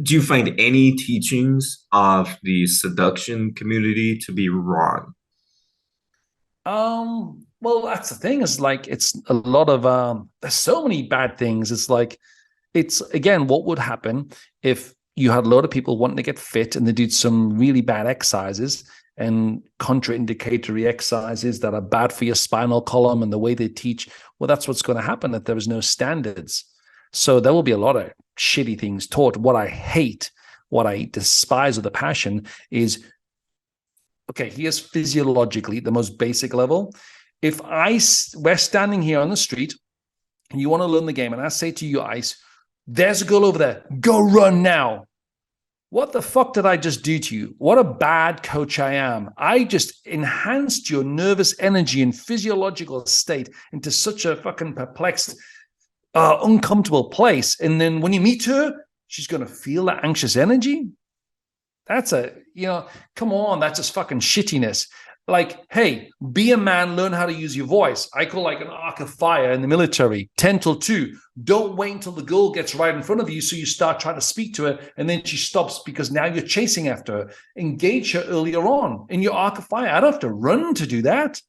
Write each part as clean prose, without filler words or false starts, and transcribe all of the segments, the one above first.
do you find any teachings of the seduction community to be wrong? Well, that's the thing, is like it's a lot of there's so many bad things. It's like it's again, what would happen if you had a lot of people wanting to get fit and they did some really bad exercises and contraindicatory exercises that are bad for your spinal column and the way they teach? Well, that's what's going to happen if there is no standards. So there will be a lot of shitty things taught. What I hate, what I despise with a passion is, okay, here's physiologically the most basic level. If we're standing here on the street and you want to learn the game, and I say to you, Ice, there's a girl over there, go run now. What the fuck did I just do to you? What a bad coach I am. I just enhanced your nervous energy and physiological state into such a fucking perplexed, uncomfortable place. And then when you meet her, she's going to feel that anxious energy. That's come on, that's just fucking shittiness. Like, hey, be a man, learn how to use your voice. I call like an arc of fire in the military, 10 till 2. Don't wait until the girl gets right in front of you so you start trying to speak to her and then she stops because now you're chasing after her. Engage her earlier on in your arc of fire. I don't have to run to do that.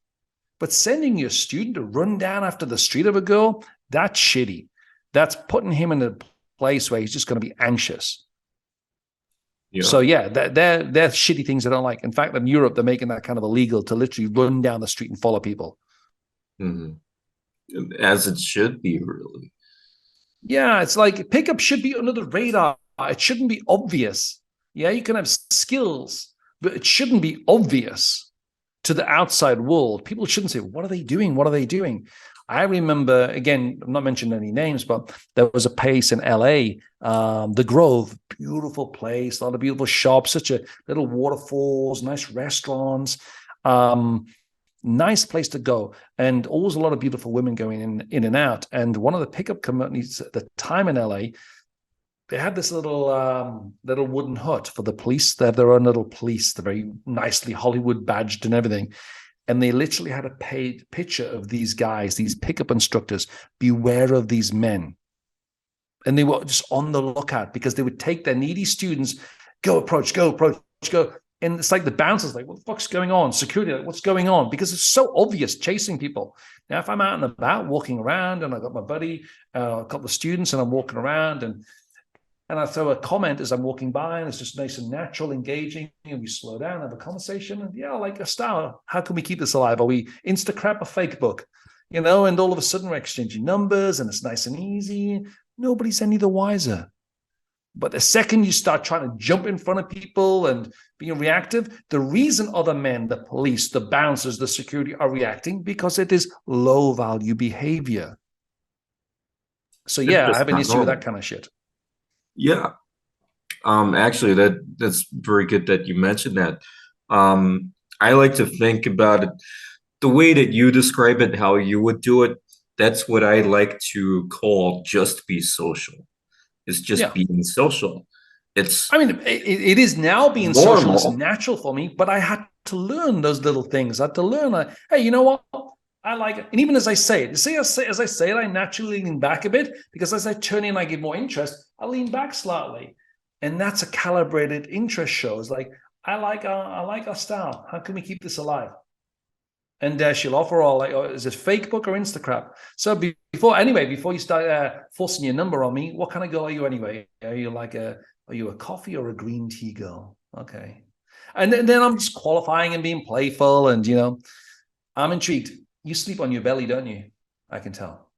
But sending your student to run down after the street of a girl, that's shitty. That's putting him in a place where he's just going to be anxious. Yeah. So yeah, they're shitty things I don't like. In fact, in Europe, they're making that kind of illegal to literally run down the street and follow people. Mhm. As it should be, really. Yeah, it's like pickup should be under the radar. It shouldn't be obvious. Yeah, you can have skills, but it shouldn't be obvious to the outside world. People shouldn't say, what are they doing? What are they doing? I remember, again, I'm not mentioning any names, but there was a place in LA, the Grove, beautiful place, a lot of beautiful shops, such a little waterfalls, nice restaurants, nice place to go, and always a lot of beautiful women going in and out. And one of the pickup companies at the time in LA, they had this little wooden hut for the police. They have their own little police. They're very nicely Hollywood badged and everything. And they literally had a paid picture of these guys, these pickup instructors. Beware of these men. And they were just on the lookout because they would take their needy students, go approach, go. And it's like the bouncers, like, what the fuck's going on? Security, like, what's going on? Because it's so obvious chasing people. Now, if I'm out and about walking around and I got my buddy, a couple of students, and I'm walking around and I throw a comment as I'm walking by, and it's just nice and natural, engaging, and we slow down, have a conversation, and yeah, like a style. How can we keep this alive? Are we Instacrap or Facebook? And all of a sudden we're exchanging numbers, and it's nice and easy. Nobody's any the wiser. But the second you start trying to jump in front of people and being reactive, the reason other men, the police, the bouncers, the security are reacting, because it is low value behavior. So It's yeah, I just have an not issue with that normal. kind of shit. Yeah. Actually, that's very good that you mentioned that. I like to think about it the way that you describe it, how you would do it. That's what I like to call just be social. It's just Yeah. being social. It's I mean, it is now being social. It's normal. natural for me, but I had to learn those little things. I had to learn, hey, you know what? I like it. And even as I say it, as I say it, I naturally lean back a bit, because as I turn in, I give more interest. I lean back slightly. And that's a calibrated interest show. It's like, I like our style. How can we keep this alive? And she'll offer all like, oh, is it Facebook or Instagram? So before you start forcing your number on me, what kind of girl are you anyway? Are you a coffee or a green tea girl? Okay. And then I'm just qualifying and being playful, and I'm intrigued. You sleep on your belly, don't you? I can tell.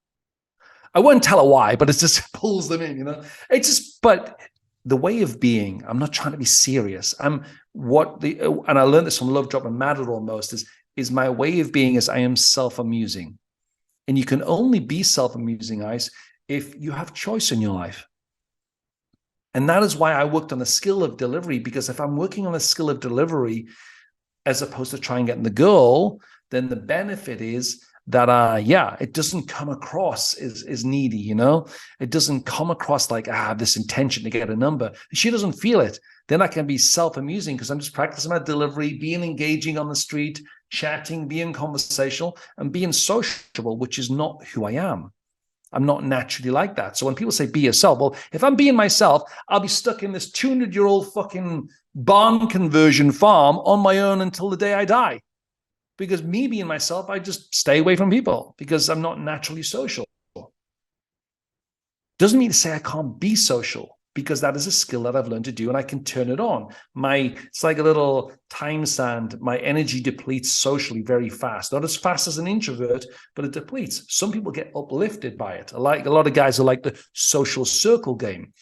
I won't tell her why, but it just pulls them in. It's just, but the way of being, I'm not trying to be serious. And I learned this from Love Drop and Mad almost, is my way of being is I am self-amusing. And you can only be self-amusing, Ice, if you have choice in your life. And that is why I worked on the skill of delivery, because if I'm working on the skill of delivery as opposed to trying getting the girl, then the benefit is that it doesn't come across as needy. It doesn't come across like this intention to get a number. She doesn't feel it. Then I can be self-amusing because I'm just practicing my delivery, being engaging on the street, chatting, being conversational, and being sociable, which is not who I am. I'm not naturally like that. So when people say be yourself, well, if I'm being myself, I'll be stuck in this 200-year-old fucking barn conversion farm on my own until the day I die. Because me being myself, I just stay away from people because I'm not naturally social. Doesn't mean to say I can't be social, because that is a skill that I've learned to do and I can turn it on. It's like a little time sand. My energy depletes socially very fast. Not as fast as an introvert, but it depletes. Some people get uplifted by it. Like a lot of guys who like the social circle game.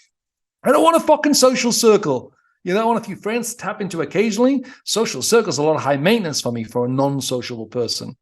I don't want a fucking social circle. You know, I want a few friends to tap into occasionally. Social circles are a lot of high maintenance for me for a non-sociable person.